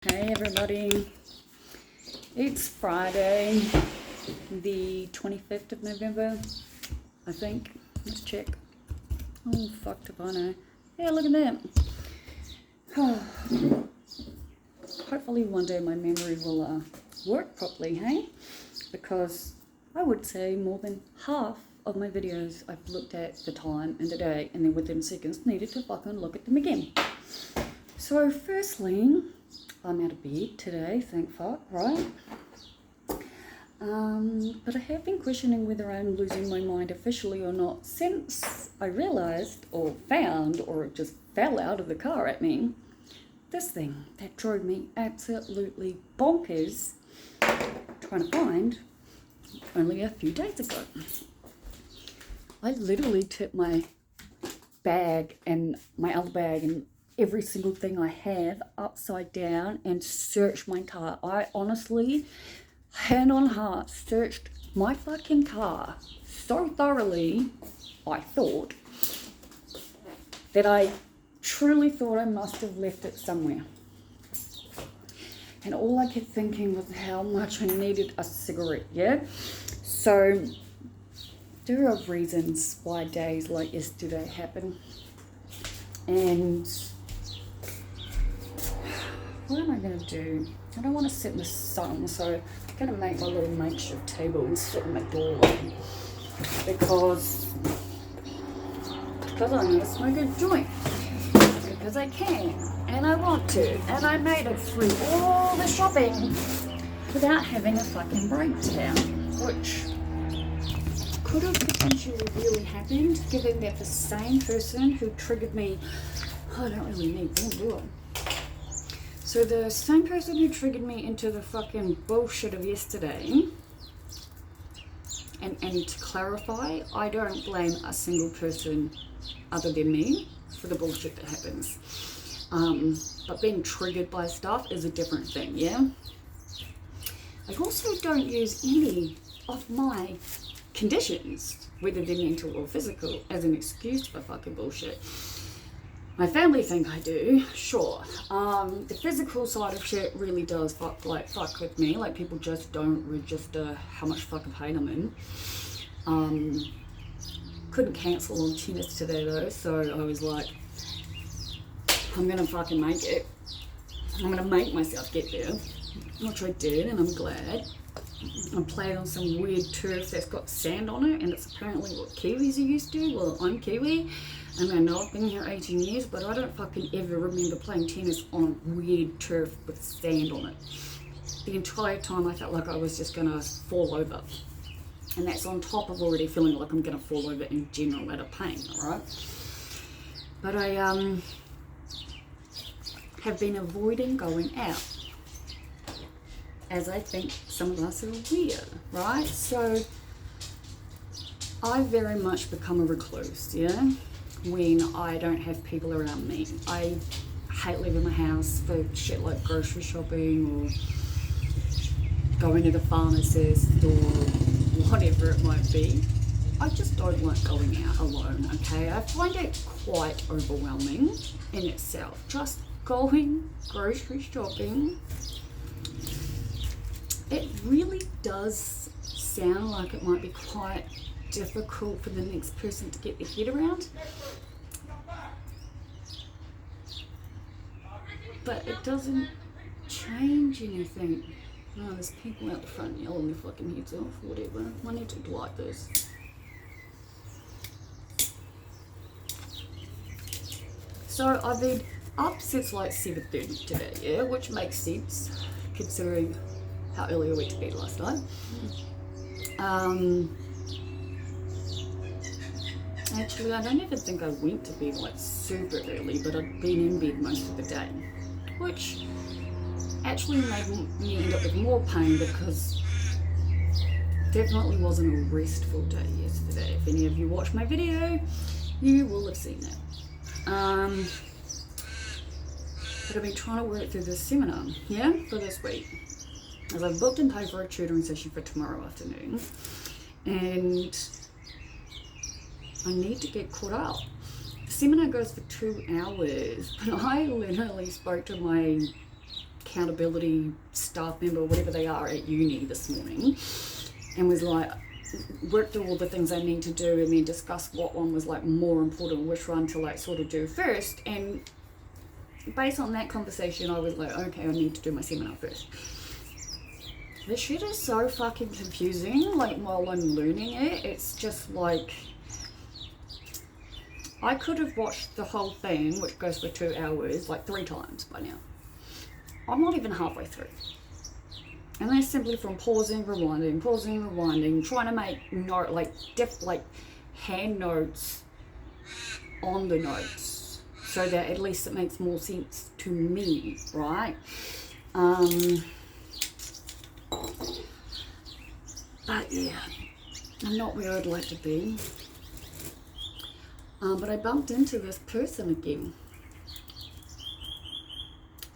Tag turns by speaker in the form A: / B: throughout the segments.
A: Hey everybody, it's Friday, the 25th of November, I think. Let's check. Oh, fucked if I know. Yeah, look at that. Hopefully one day my memory will work properly, hey? Because I would say more than half of my videos I've looked at the time and the day, and then within seconds needed to fucking look at them again. So firstly, I'm out of bed today, thank fuck, right? But I have been questioning whether I'm losing my mind officially or not since I realised or found or it just fell out of the car at me. This thing that drove me absolutely bonkers trying to find only a few days ago. I literally tipped my bag and my other bag and every single thing I have upside down and searched my car. I honestly, hand on heart, searched my fucking car so thoroughly, I thought, that I truly thought I must have left it somewhere. And all I kept thinking was how much I needed a cigarette, yeah? So there are reasons why days like yesterday happen. And what am I going to do? I don't want to sit in the sun, so I'm going to make my little makeshift table and sit in my doorway because I'm going to smoke a joint, because I can, and I want to, and I made it through all the shopping without having a fucking breakdown, which could have potentially really happened, given that the same person who triggered me, I don't really need one, do I? So the same person who triggered me into the fucking bullshit of yesterday, and to clarify, I don't blame a single person other than me for the bullshit that happens. But being triggered by stuff is a different thing, yeah? I also don't use any of my conditions, whether they're mental or physical, as an excuse for fucking bullshit. My family think I do, sure. The physical side of shit really does fuck with me. Like, people just don't register how much fucking pain I'm in. Couldn't cancel on tennis today though, so I was like, I'm gonna fucking make it. I'm gonna make myself get there, which I did, and I'm glad. I'm playing on some weird turf that's got sand on it, and it's apparently what Kiwis are used to. Well, I'm Kiwi, and I know I've been here 18 years, but I don't fucking ever remember playing tennis on a weird turf with sand on it. The entire time I felt like I was just gonna fall over. And that's on top of already feeling like I'm gonna fall over in general out of pain, alright? But I have been avoiding going out, as I think some of us are aware, right? So I very much become a recluse, yeah? When I don't have people around me. I hate leaving my house for shit like grocery shopping or going to the pharmacist or whatever it might be. I just don't like going out alone, okay? I find it quite overwhelming in itself. Just going grocery shopping, it really does sound like it might be quite difficult for the next person to get their head around, but it doesn't change anything. Oh, there's people out the front yelling their fucking heads off, whatever. I need to light this. So I've been up since like 7:30 today, yeah, which makes sense considering how early I went to bed last night. Actually, I don't even think I went to bed like super early, but I'd been in bed most of the day, which actually made me end up with more pain because definitely wasn't a restful day yesterday. If any of you watched my video, you will have seen that. But I've been trying to work through this seminar, yeah, for this week, as I've booked and paid for a tutoring session for tomorrow afternoon, and I need to get caught up. The seminar goes for 2 hours, but I literally spoke to my accountability staff member or whatever they are at uni this morning, and was like, work through all the things I need to do and then discuss what one was like more important, which one to like sort of do first. And based on that conversation, I was like, okay, I need to do my seminar first. This shit is so fucking confusing, like while I'm learning it. It's just like, I could have watched the whole thing, which goes for 2 hours, like 3 times by now. I'm not even halfway through. And that's simply from pausing, rewinding, trying to make note, like hand notes on the notes, so that at least it makes more sense to me, right? But yeah, I'm not where I'd like to be. But I bumped into this person again.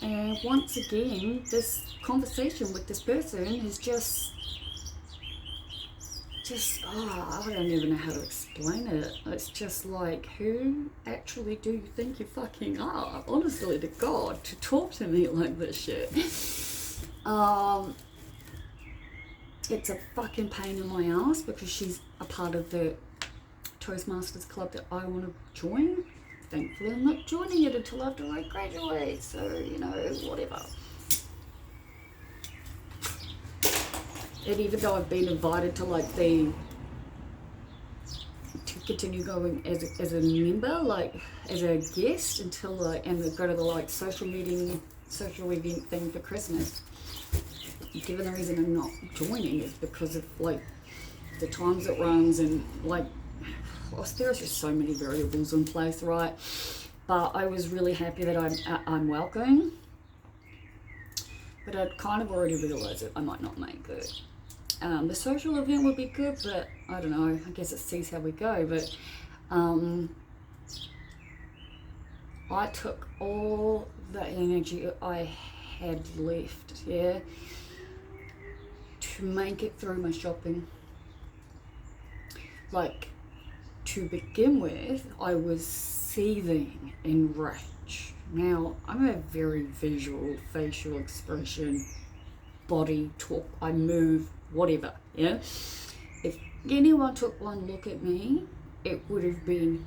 A: And once again, this conversation with this person is just, I don't even know how to explain it. It's just like, who actually do you think you fucking are? Honestly to God, to talk to me like this shit. It's a fucking pain in my ass because she's a part of the Toastmasters club that I want to join. Thankfully, I'm not joining it until after I graduate, so, you know, whatever. And even though I've been invited to, like, to continue going as a member, like, as a guest until, like, and go to the, like, social event thing for Christmas. Given the reason I'm not joining is because of, like, the times it runs and, like, there's just so many variables in place, right? But I was really happy that I'm welcome. But I'd kind of already realised that I might not make it. The social event would be good, but I don't know. I guess it sees how we go. But I took all the energy I had left, yeah, to make it through my shopping. Like, to begin with, I was seething in rage. Now, I'm a very visual, facial expression, body, talk, I move, whatever, yeah? If anyone took one look at me, it would have been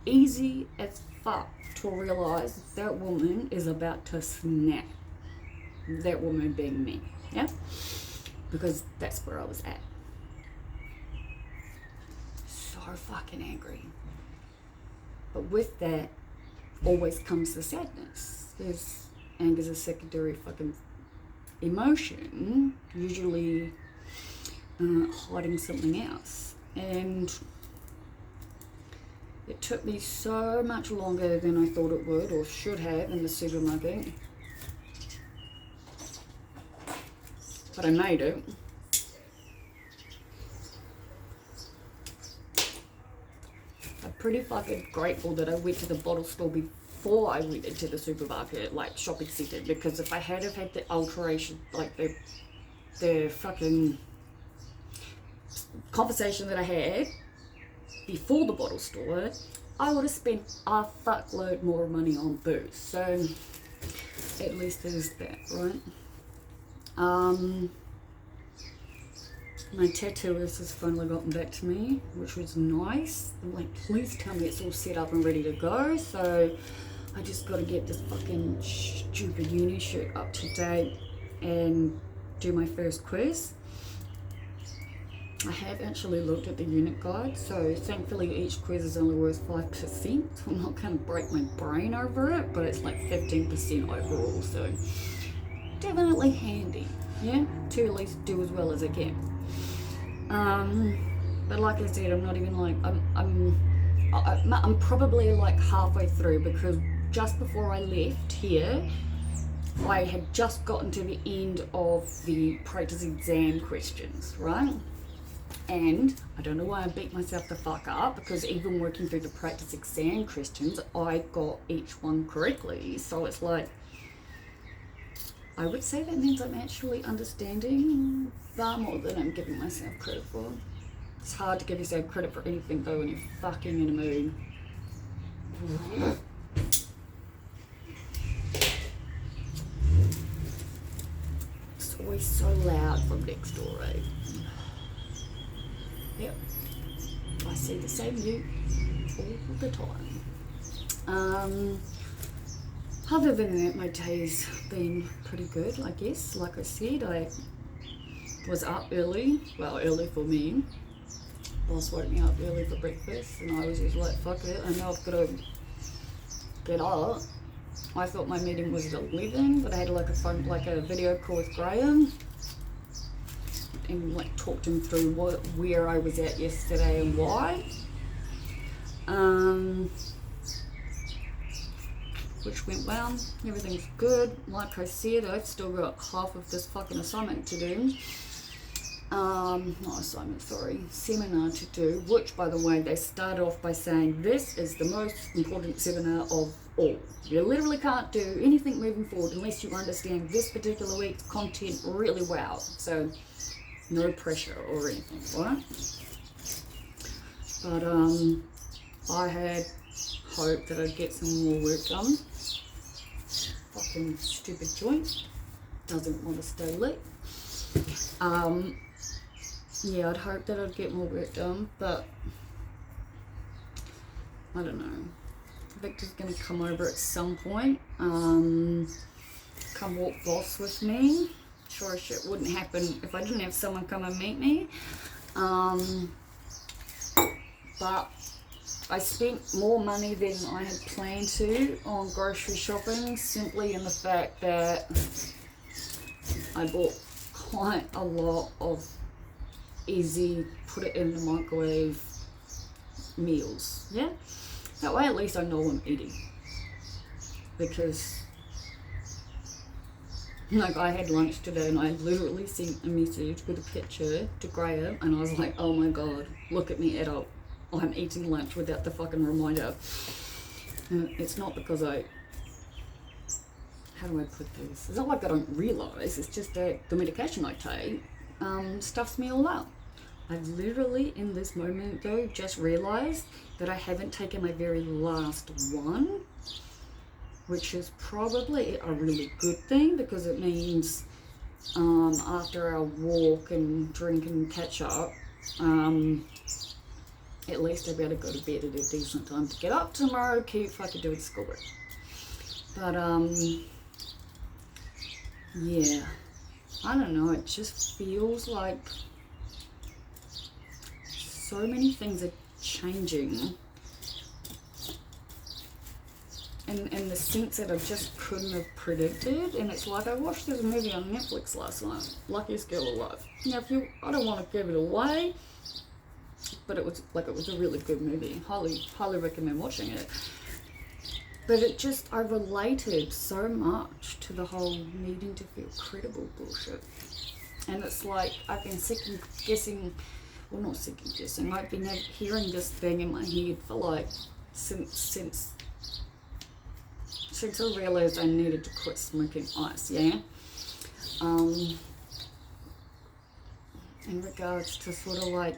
A: easy as fuck to realise that woman is about to snap. That woman being me, yeah? Because that's where I was at. So fucking angry. But with that always comes the sadness. There's anger's a secondary fucking emotion, usually hiding something else. And it took me so much longer than I thought it would or should have in the supermarket. But I made it. I'm pretty fucking grateful that I went to the bottle store before I went into the supermarket, like shopping centre, because if I had have had the alteration, like the fucking conversation that I had before the bottle store, I would have spent a fuckload more money on booze. So at least there's that, right? My tattooist has finally gotten back to me, which was nice. I'm like, please tell me it's all set up and ready to go. So I just got to get this fucking stupid uni shit up to date and do my first quiz. I have actually looked at the unit guide, so thankfully each quiz is only worth 5%. So I'm not going to break my brain over it, but it's like 15% overall, so definitely handy, yeah, to at least do as well as I can. But like I said, I'm not even like, I'm probably like halfway through, because just before I left here, I had just gotten to the end of the practice exam questions, right? And I don't know why I beat myself the fuck up, because even working through the practice exam questions, I got each one correctly. So it's like, I would say that means I'm actually understanding far more than I'm giving myself credit for. It's hard to give yourself credit for anything though when you're fucking in a mood. always so loud from next door, eh? Yep. I see the same view all the time. Other than that, my day's been pretty good, I guess. Like I said, I was up early. Well, early for me. Boss woke me up early for breakfast, and I was just like, fuck it, I know I've got to get up. I thought my meeting was at 11, but I had like a video call with Graham and like talked him through where I was at yesterday and why. Which went well. Everything's good. Like I said, I've still got half of this fucking assignment to do. Not assignment, sorry, seminar to do, which, by the way, they started off by saying this is the most important seminar of all. You literally can't do anything moving forward unless you understand this particular week's content really well. So, no pressure or anything, right? But, I had hoped that I'd get some more work done. Fucking stupid joint. Doesn't want to stay lit. Yeah, I'd hoped that I'd get more work done, but I don't know. Victor's going to come over at some point, come walk boss with me. Sure as shit wouldn't happen if I didn't have someone come and meet me. But I spent more money than I had planned to on grocery shopping, simply in the fact that I bought quite a lot of easy, put it in the microwave meals, yeah? That way at least I know I'm eating. Because, like, I had lunch today and I literally sent a message with a picture to Graham and I was like, oh my god, look at me adult. I'm eating lunch without the fucking reminder. And it's not because how do I put this? It's not like I don't realise, it's just that the medication I take stuffs me all up. I've literally, in this moment though, just realised that I haven't taken my very last one, which is probably a really good thing because it means after our walk and drink and catch up, at least I'll be able to go to bed at a decent time to get up tomorrow, keep fucking doing schoolwork. But yeah, I don't know, it just feels like so many things are changing in the sense that I just couldn't have predicted. And it's like I watched this movie on Netflix last night, Luckiest Girl Alive. Now, I don't want to give it away, but it was a really good movie. Highly recommend watching it. But I related so much to the whole needing to feel credible bullshit. And it's like I've been I've been hearing this thing in my head for like since I realised I needed to quit smoking ice, yeah? In regards to sort of like,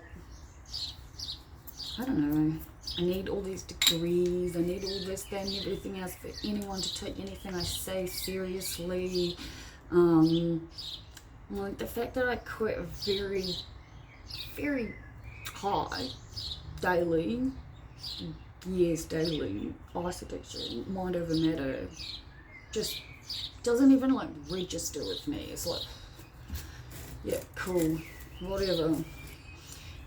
A: I don't know, I need all these degrees, I need all this, that, and everything else for anyone to take anything I say seriously. Like the fact that I quit a very, very high daily ice addiction, mind over matter, just doesn't even like register with me. It's like, yeah, cool, whatever.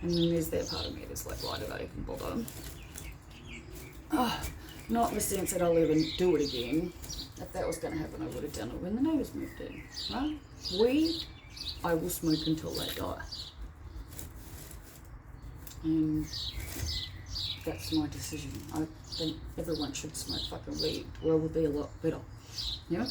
A: And then there's that part of me that's like, why did I even bother? Not in the sense that I'll even do it again. If that was going to happen, I would have done it when the neighbours moved in. Right? Weed, I will smoke until I die. And that's my decision. I think everyone should smoke fucking weed. The world would be a lot better. Yeah?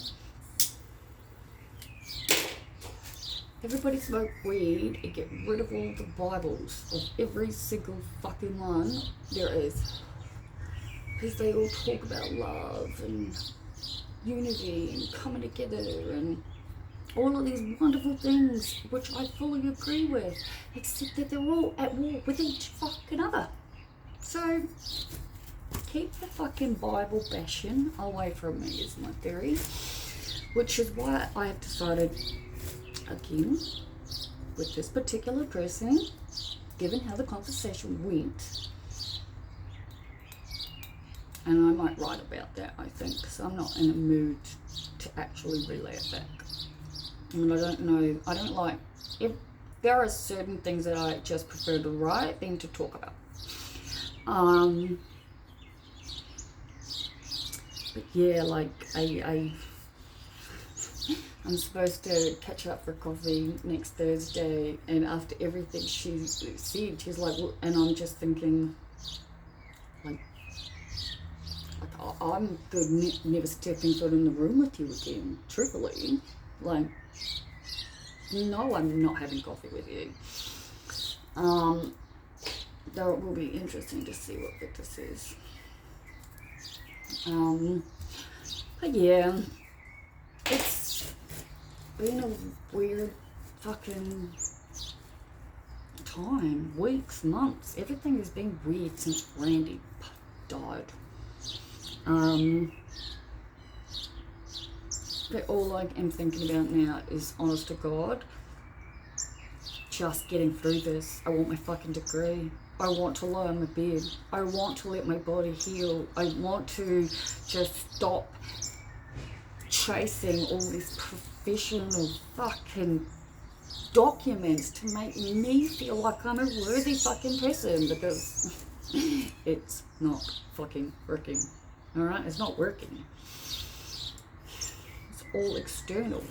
A: Everybody smoke weed and get rid of all the Bibles of every single fucking one there is. Because they all talk about love and unity and coming together and all of these wonderful things, which I fully agree with, except that they're all at war with each fucking other. So, keep the fucking Bible bashing away from me is my theory, which is why I have decided again, with this particular person, given how the conversation went, and I might write about that, I think, because I'm not in a mood to actually relay it back. I mean, I don't know, I don't like, if there are certain things that I just prefer to write than to talk about. But yeah, like, I'm supposed to catch up for coffee next Thursday, and after everything she said, she's like, well, and I'm just thinking, like I'm good never stepping foot in the room with you again, truthfully. Like, no, I'm not having coffee with you. Though it will be interesting to see what Victor says. But yeah, it's been a weird fucking time, weeks, months. Everything has been weird since Randy died. But all I am thinking about now is, honest to God, just getting through this. I want my fucking degree. I want to lie on my bed. I want to let my body heal. I want to just stop chasing all these professional fucking documents to make me feel like I'm a worthy fucking person, because it's not fucking working. Alright? It's not working. It's all external.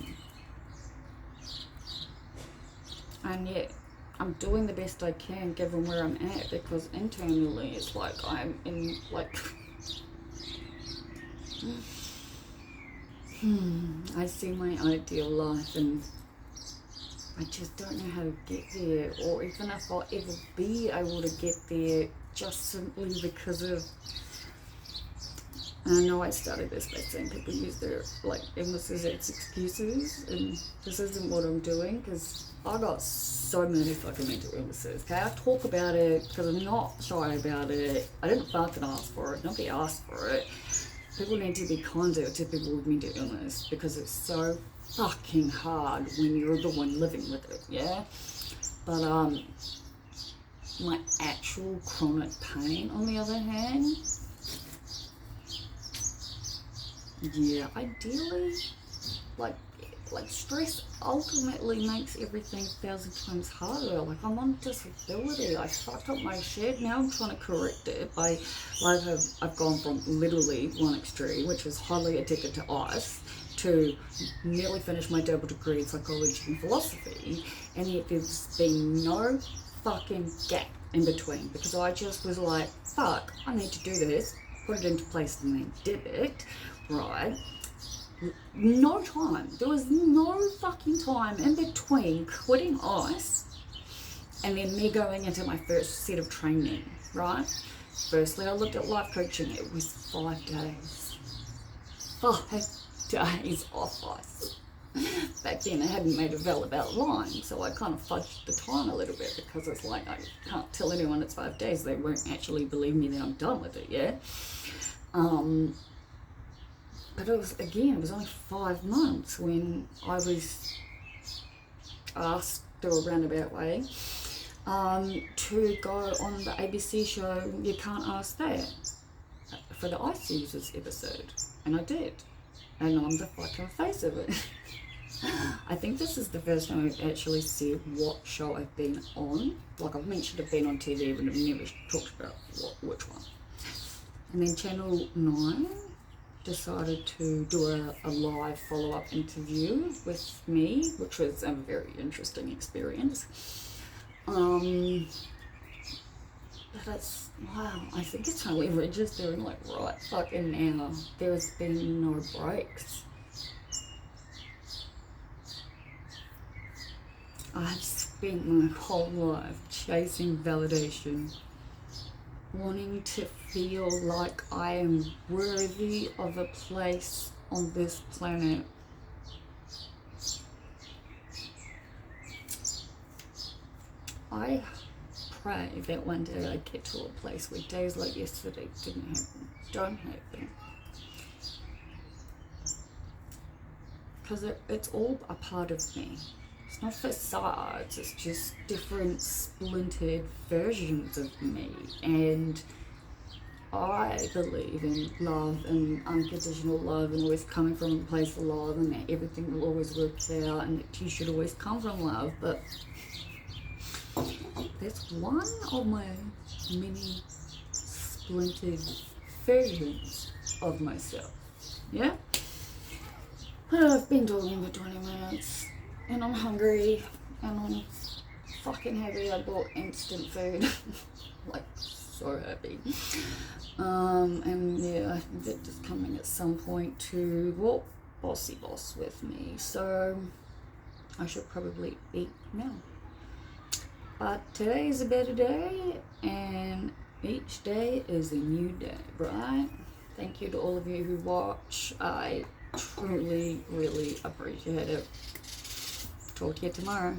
A: And yet, I'm doing the best I can given where I'm at, because internally it's like I'm in, like, I see my ideal life and I just don't know how to get there, or even if I'll ever be able to get there, just simply because of, and I know I started this by saying people use their, like, illnesses as excuses, and this isn't what I'm doing, because I got so many fucking mental illnesses. Okay, I talk about it because I'm not shy about it. I didn't fucking ask for it. Nobody asked for it. People need to be kinder to people with mental illness, because it's so fucking hard when you're the one living with it, yeah? But my actual chronic pain, on the other hand, yeah, ideally, like stress ultimately makes everything 1,000 times harder. Like, I'm on disability. I fucked up my shit. Now I'm trying to correct it by, like, I've gone from literally one extreme, which is highly addicted to ice, to nearly finished my double degree in psychology and philosophy, and yet there's been no fucking gap in between, because I just was like, fuck, I need to do this, put it into place, and then did it, right? No time. There was no fucking time in between quitting ice and then me going into my first set of training, right? Firstly, I looked at life coaching. It was 5 days. 5 days off ice. Back then, I hadn't made a valid line, so I kind of fudged the time a little bit, because it's like, I can't tell anyone it's 5 days. They won't actually believe me that I'm done with it, yeah? But it was, again, it was only 5 months when I was asked, through a roundabout way, to go on the ABC show You Can't Ask That, for the Ice Users episode. And I did. And I'm the fucking face of it. I think this is the first time I've actually said what show I've been on. Like, I've mentioned I've been on TV, but I've never talked about which one. And then Channel 9 decided to do a live follow-up interview with me, which was a very interesting experience. But it's, wow, I think it's only registering, like, right fucking now. There's been no breaks. I've spent my whole life chasing validation, wanting to feel like I am worthy of a place on this planet. I pray that one day I get to a place where days like yesterday don't happen. Because it's all a part of me. It's not facades, it's just different splintered versions of me. And I believe in love and unconditional love and always coming from a place of love, and that everything will always work out and that you should always come from love. But that's one of my many splintered versions of myself. Yeah? I've been talking for 20 minutes and I'm hungry and I'm fucking happy I bought instant food. Like, so happy. And yeah, I think Victor's coming at some point to walk Bossy Boss with me, so I should probably eat now. But today is a better day, and each day is a new day, right? Thank you to all of you who watch. I truly, really appreciate it. Talk to you tomorrow.